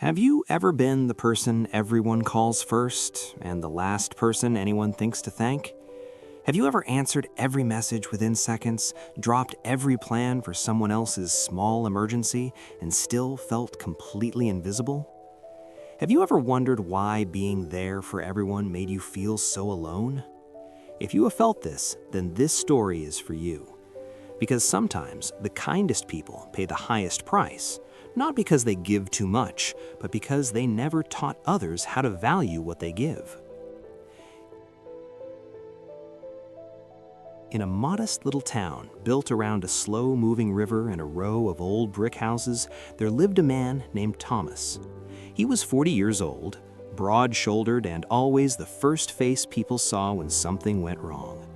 Have you ever been the person everyone calls first and the last person anyone thinks to thank? Have you ever answered every message within seconds, dropped every plan for someone else's small emergency, and still felt completely invisible? Have you ever wondered why being there for everyone made you feel so alone? If you have felt this, then this story is for you. Because sometimes the kindest people pay the highest price, not because they give too much, but because they never taught others how to value what they give. In a modest little town built around a slow-moving river and a row of old brick houses, there lived a man named Thomas. He was 40 years old, broad-shouldered, and always the first face people saw when something went wrong.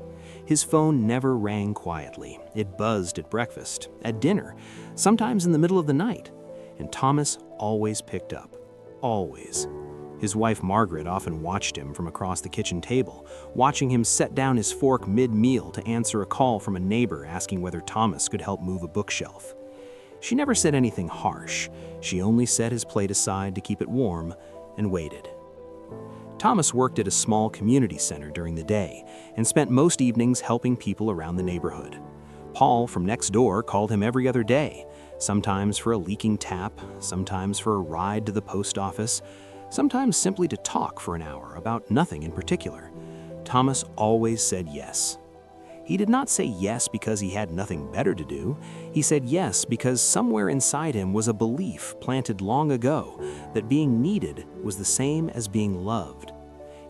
His phone never rang quietly. It buzzed at breakfast, at dinner, sometimes in the middle of the night. And Thomas always picked up. Always. His wife Margaret often watched him from across the kitchen table, watching him set down his fork mid-meal to answer a call from a neighbor asking whether Thomas could help move a bookshelf. She never said anything harsh. She only set his plate aside to keep it warm and waited. Thomas worked at a small community center during the day and spent most evenings helping people around the neighborhood. Paul from next door called him every other day, sometimes for a leaking tap, sometimes for a ride to the post office, sometimes simply to talk for an hour about nothing in particular. Thomas always said yes. He did not say yes because he had nothing better to do. He said yes because somewhere inside him was a belief planted long ago that being needed was the same as being loved.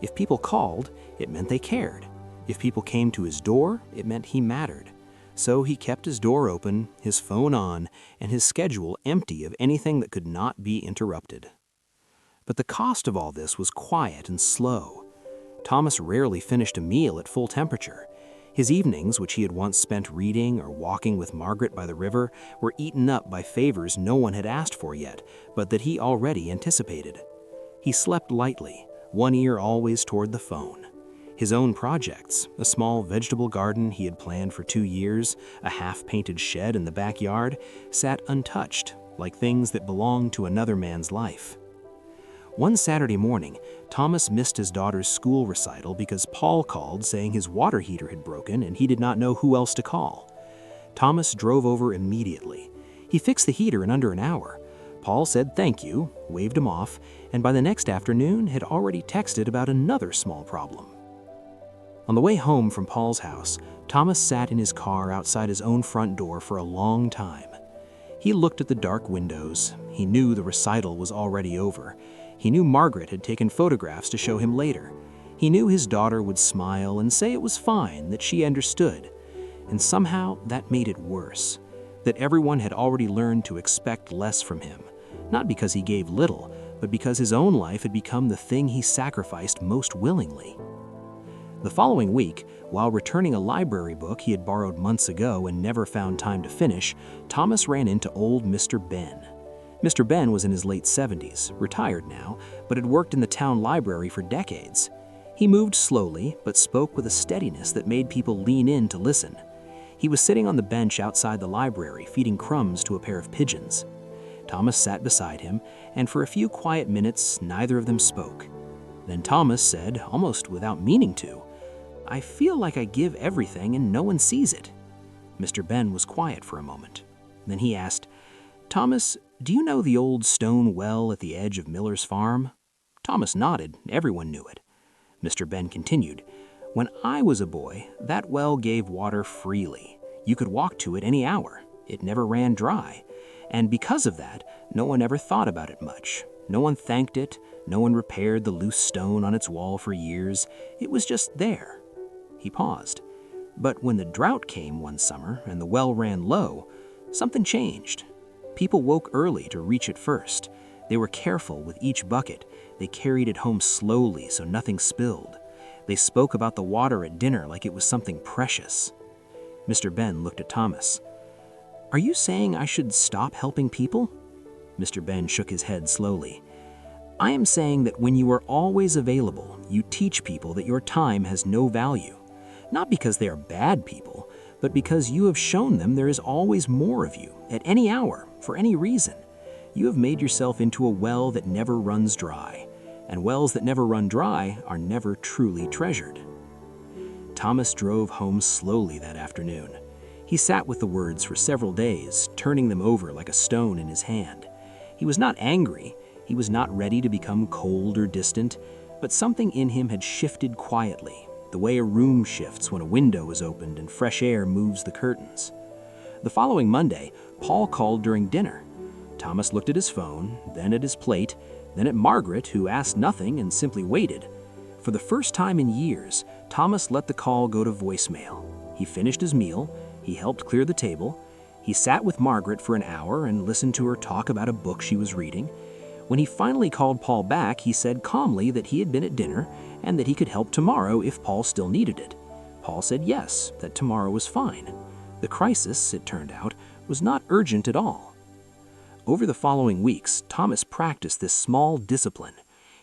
If people called, it meant they cared. If people came to his door, it meant he mattered. So he kept his door open, his phone on, and his schedule empty of anything that could not be interrupted. But the cost of all this was quiet and slow. Thomas rarely finished a meal at full temperature. His evenings, which he had once spent reading or walking with Margaret by the river, were eaten up by favors no one had asked for yet, but that he already anticipated. He slept lightly, one ear always toward the phone. His own projects, a small vegetable garden he had planned for 2 years, a half-painted shed in the backyard, sat untouched, like things that belonged to another man's life. One Saturday morning, Thomas missed his daughter's school recital because Paul called saying his water heater had broken and he did not know who else to call. Thomas drove over immediately. He fixed the heater in under an hour. Paul said thank you, waved him off, and by the next afternoon had already texted about another small problem. On the way home from Paul's house, Thomas sat in his car outside his own front door for a long time. He looked at the dark windows. He knew the recital was already over. He knew Margaret had taken photographs to show him later. He knew his daughter would smile and say it was fine, that she understood. And somehow that made it worse, that everyone had already learned to expect less from him, not because he gave little, but because his own life had become the thing he sacrificed most willingly. The following week, while returning a library book he had borrowed months ago and never found time to finish, Thomas ran into old Mr. Ben. Mr. Ben was in his late 70s, retired now, but had worked in the town library for decades. He moved slowly, but spoke with a steadiness that made people lean in to listen. He was sitting on the bench outside the library, feeding crumbs to a pair of pigeons. Thomas sat beside him, and for a few quiet minutes, neither of them spoke. Then Thomas said, almost without meaning to, "I feel like I give everything and no one sees it." Mr. Ben was quiet for a moment. Then he asked, "Thomas, do you know the old stone well at the edge of Miller's farm?" Thomas nodded. Everyone knew it. Mr. Ben continued, "When I was a boy, that well gave water freely. You could walk to it any hour. It never ran dry. And because of that, no one ever thought about it much. No one thanked it. No one repaired the loose stone on its wall for years. It was just there." He paused. "But when the drought came one summer and the well ran low, something changed. People woke early to reach it first. They were careful with each bucket. They carried it home slowly so nothing spilled. They spoke about the water at dinner like it was something precious." Mr. Ben looked at Thomas. "Are you saying I should stop helping people?" Mr. Ben shook his head slowly. "I am saying that when you are always available, you teach people that your time has no value. Not because they are bad people, but because you have shown them there is always more of you, at any hour, for any reason. You have made yourself into a well that never runs dry, and wells that never run dry are never truly treasured." Thomas drove home slowly that afternoon. He sat with the words for several days, turning them over like a stone in his hand. He was not angry, he was not ready to become cold or distant, but something in him had shifted quietly, the way a room shifts when a window is opened and fresh air moves the curtains. The following Monday, Paul called during dinner. Thomas looked at his phone, then at his plate, then at Margaret, who asked nothing and simply waited. For the first time in years, Thomas let the call go to voicemail. He finished his meal, he helped clear the table, he sat with Margaret for an hour and listened to her talk about a book she was reading. When he finally called Paul back, he said calmly that he had been at dinner and that he could help tomorrow if Paul still needed it. Paul said yes, that tomorrow was fine. The crisis, it turned out, was not urgent at all. Over the following weeks, Thomas practiced this small discipline.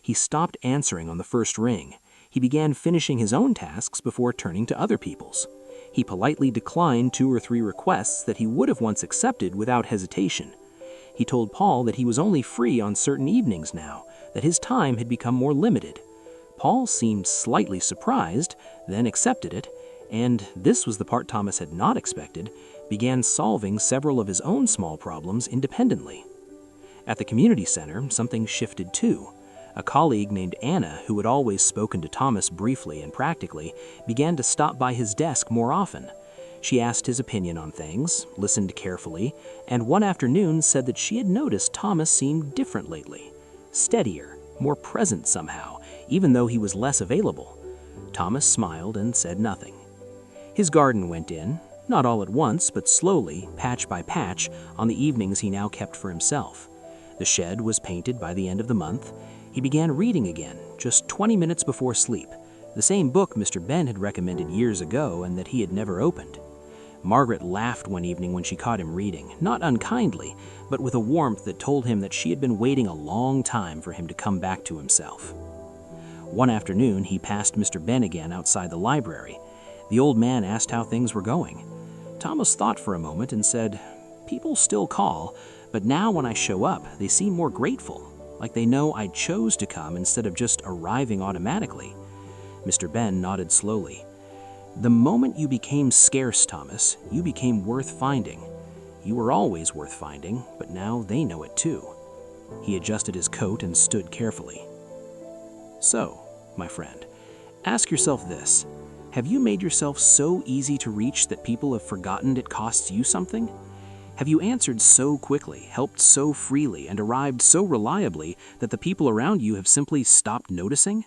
He stopped answering on the first ring. He began finishing his own tasks before turning to other people's. He politely declined 2 or 3 requests that he would have once accepted without hesitation. He told Paul that he was only free on certain evenings now, that his time had become more limited. Paul seemed slightly surprised, then accepted it, and this was the part Thomas had not expected, began solving several of his own small problems independently. At the community center, something shifted too. A colleague named Anna, who had always spoken to Thomas briefly and practically, began to stop by his desk more often. She asked his opinion on things, listened carefully, and one afternoon said that she had noticed Thomas seemed different lately. Steadier, more present somehow, even though he was less available. Thomas smiled and said nothing. His garden went in, not all at once, but slowly, patch by patch, on the evenings he now kept for himself. The shed was painted by the end of the month. He began reading again, just 20 minutes before sleep, the same book Mr. Ben had recommended years ago and that he had never opened. Margaret laughed one evening when she caught him reading, not unkindly, but with a warmth that told him that she had been waiting a long time for him to come back to himself. One afternoon, he passed Mr. Ben again outside the library. The old man asked how things were going. Thomas thought for a moment and said, "People still call, but now when I show up, they seem more grateful, like they know I chose to come instead of just arriving automatically." Mr. Ben nodded slowly. "The moment you became scarce, Thomas, you became worth finding. You were always worth finding, but now they know it too." He adjusted his coat and stood carefully. So, my friend, ask yourself this. Have you made yourself so easy to reach that people have forgotten it costs you something? Have you answered so quickly, helped so freely, and arrived so reliably that the people around you have simply stopped noticing?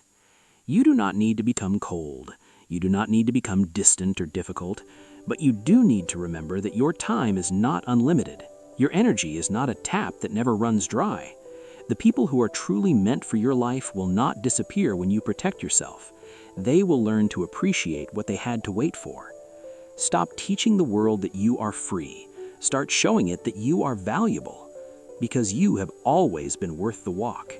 You do not need to become cold. You do not need to become distant or difficult, but you do need to remember that your time is not unlimited. Your energy is not a tap that never runs dry. The people who are truly meant for your life will not disappear when you protect yourself. They will learn to appreciate what they had to wait for. Stop teaching the world that you are free. Start showing it that you are valuable, because you have always been worth the walk.